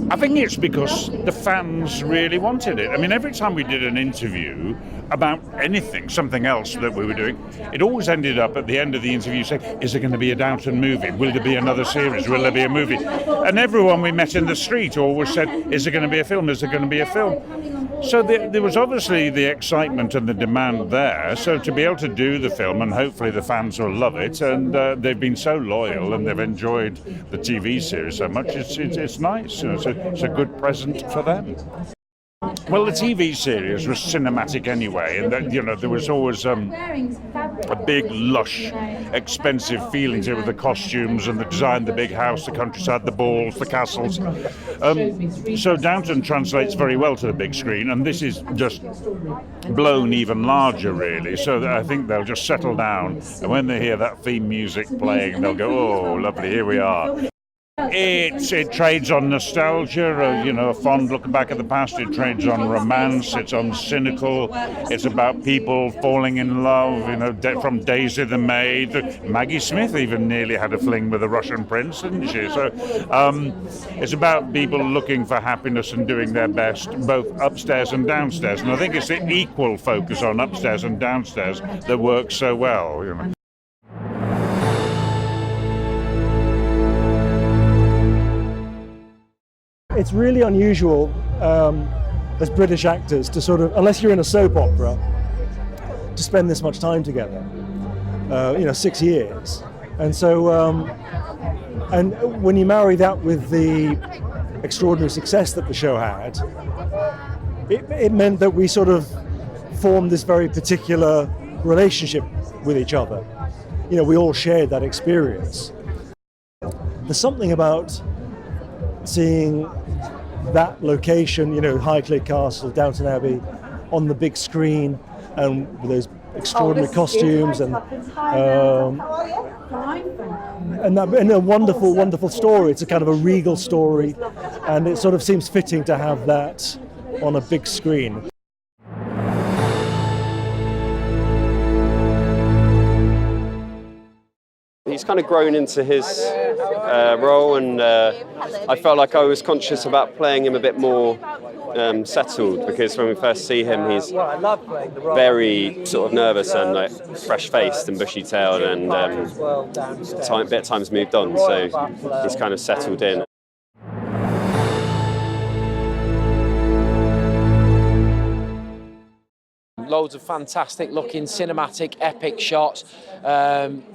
I think it's because the fans really wanted it. I mean, every time we did an interview about anything, something else that we were doing, it always ended up at the end of the interview saying, is there going to be a Downton movie? Will there be another series? Will there be a movie? And everyone we met in the street always said, is there going to be a film? Is there going to be a film? So there was obviously the excitement and the demand there. So to be able to do the film, and hopefully the fans will love it, and they've been so loyal and they've enjoyed the TV series so much, it's nice. You know, it's a good present for them. Well, the TV series was cinematic anyway, and there was always a big, lush, expensive feeling to it with the costumes and the design, the big house, the countryside, the balls, the castles. So Downton translates very well to the big screen, and this is just blown even larger, really. So I think they'll just settle down, and when they hear that theme music playing, they'll go, "Oh, lovely, here we are." It trades on nostalgia, a fond look back at the past. It trades on romance. It's on cynical. It's about people falling in love, from Daisy the maid. Maggie Smith even nearly had a fling with a Russian prince, didn't she? So it's about people looking for happiness and doing their best, both upstairs and downstairs. And I think it's the equal focus on upstairs and downstairs that works so well. It's really unusual as British actors to sort of, unless you're in a soap opera, to spend this much time together. 6 years. And so, and when you marry that with the extraordinary success that the show had, it meant that we sort of formed this very particular relationship with each other. We all shared that experience. There's something about seeing that location, Highclere Castle, Downton Abbey, on the big screen, and with those extraordinary costumes and a wonderful, wonderful story. It's a kind of a regal story, and it sort of seems fitting to have that on a big screen. He's kind of grown into his role, and I felt like I was conscious about playing him a bit more settled, because when we first see him, he's very sort of nervous and like fresh-faced and bushy-tailed, and bit at times moved on, so he's kind of settled in. Loads of fantastic looking cinematic epic shots,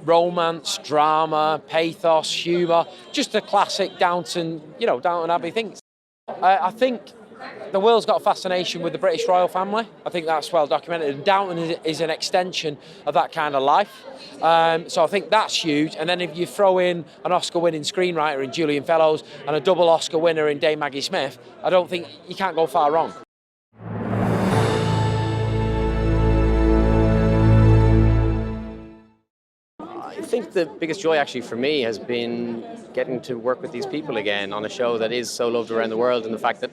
romance, drama, pathos, humour, just a classic Downton Abbey thing. I think the world's got a fascination with the British royal family. I think that's well documented, and Downton is an extension of that kind of life. So I think that's huge. And then if you throw in an Oscar-winning screenwriter in Julian Fellowes and a double Oscar winner in Dame Maggie Smith, I don't think you can't go far wrong. I think the biggest joy actually for me has been getting to work with these people again on a show that is so loved around the world, and the fact that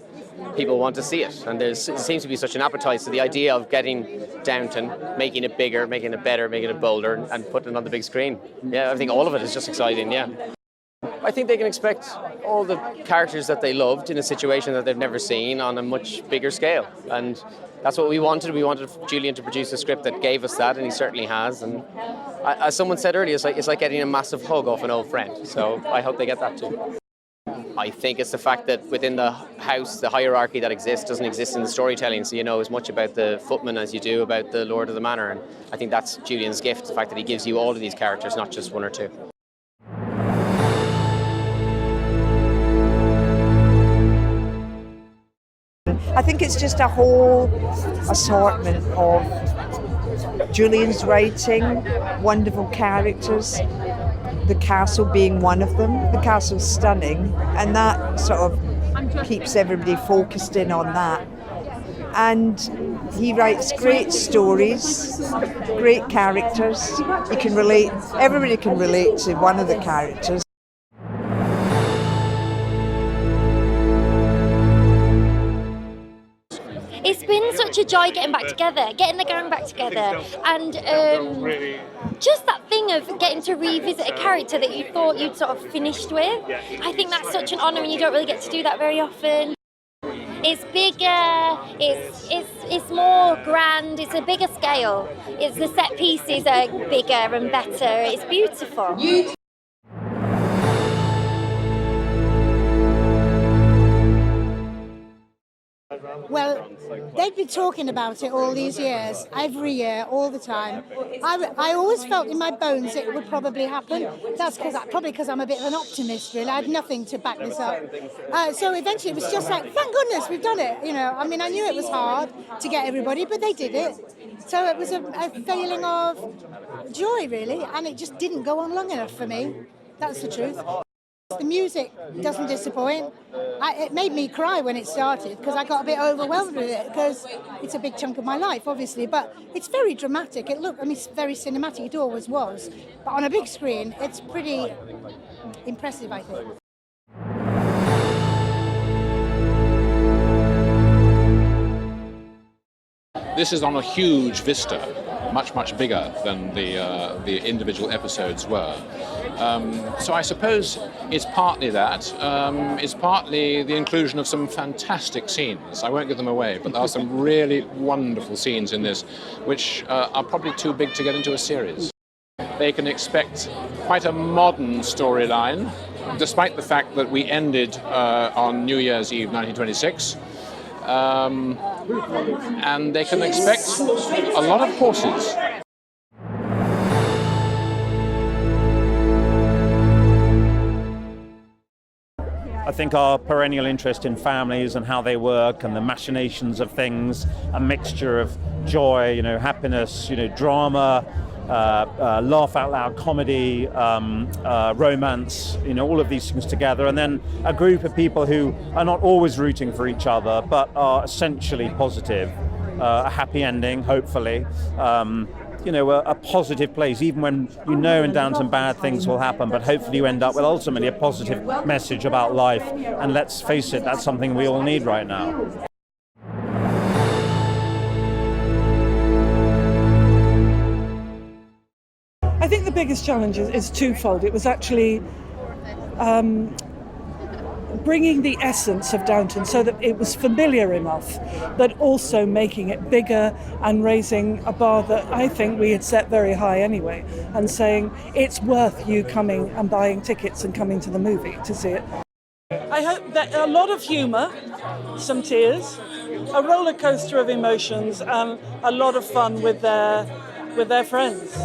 people want to see it. And there seems to be such an appetite. So the idea of getting Downton, making it bigger, making it better, making it bolder, and putting it on the big screen. Yeah, I think all of it is just exciting, yeah. I think they can expect all the characters that they loved in a situation that they've never seen on a much bigger scale. And that's what we wanted. We wanted Julian to produce a script that gave us that, and he certainly has. And as someone said earlier, it's like getting a massive hug off an old friend. So I hope they get that too. I think it's the fact that within the house, the hierarchy that exists doesn't exist in the storytelling. So you know as much about the footman as you do about the Lord of the Manor. And I think that's Julian's gift, the fact that he gives you all of these characters, not just one or two. I think it's just a whole assortment of Julian's writing, wonderful characters, the castle being one of them. The castle's stunning, and that sort of keeps everybody focused in on that. And he writes great stories, great characters. You can relate, everybody can relate to one of the characters. It's been such a joy getting back together, getting the gang back together, and just that thing of getting to revisit a character that you thought you'd sort of finished with. I think that's such an honour, and you don't really get to do that very often. It's bigger, it's more grand, it's a bigger scale. The set pieces are bigger and better, it's beautiful. Well, they've been talking about it all these years, every year, all the time. I always felt in my bones it would probably happen. That's probably because I'm a bit of an optimist, really. I had nothing to back this up. So eventually it was just like, thank goodness we've done it. You know, I mean, I knew it was hard to get everybody, but they did it. So it was a feeling of joy, really, and it just didn't go on long enough for me. That's the truth. The music doesn't disappoint. It made me cry when it started because I got a bit overwhelmed with it because it's a big chunk of my life, obviously, but it's very dramatic. It's very cinematic. It always was. But on a big screen, it's pretty impressive, I think. This is on a huge vista, much bigger than the individual episodes were. So I suppose it's partly that. It's partly the inclusion of some fantastic scenes. I won't give them away, but there are some really wonderful scenes in this, which are probably too big to get into a series. They can expect quite a modern storyline, despite the fact that we ended on New Year's Eve 1926. And they can expect a lot of horses. I think our perennial interest in families and how they work and the machinations of things, a mixture of joy, happiness, drama, laugh out loud comedy, romance, all of these things together, and then a group of people who are not always rooting for each other but are essentially positive, a happy ending, hopefully. A positive place, even when in Downton bad things will happen, but hopefully you end up with ultimately a positive message about life, and let's face it, that's something we all need right now. I think the biggest challenge is twofold. It was actually bringing the essence of Downton so that it was familiar enough, but also making it bigger and raising a bar that I think we had set very high anyway, and saying it's worth you coming and buying tickets and coming to the movie to see it. I hope that a lot of humour, some tears, a roller coaster of emotions, and a lot of fun with their friends.